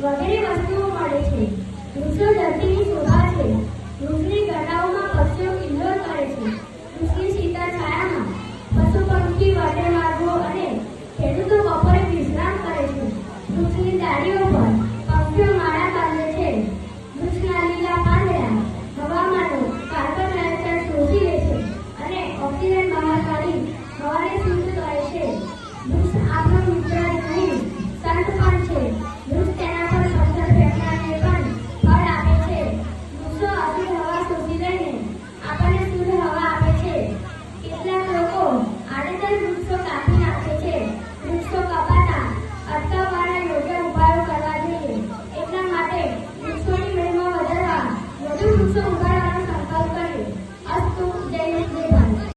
વગેરે વસ્તુઓ મળે છે. વૃક્ષો ધરતીની શોભા છે. વૃક્ષની ગરડાઓમાં પક્ષીઓ કિલ્લોલ કરે છે. વૃક્ષની શીતળ છાયામાં પશુ પંખી વાટેમાર્ગો અને ખેડૂતો બપોરે વિશ્રામ કરે છે. વૃક્ષની ડાળીઓ પર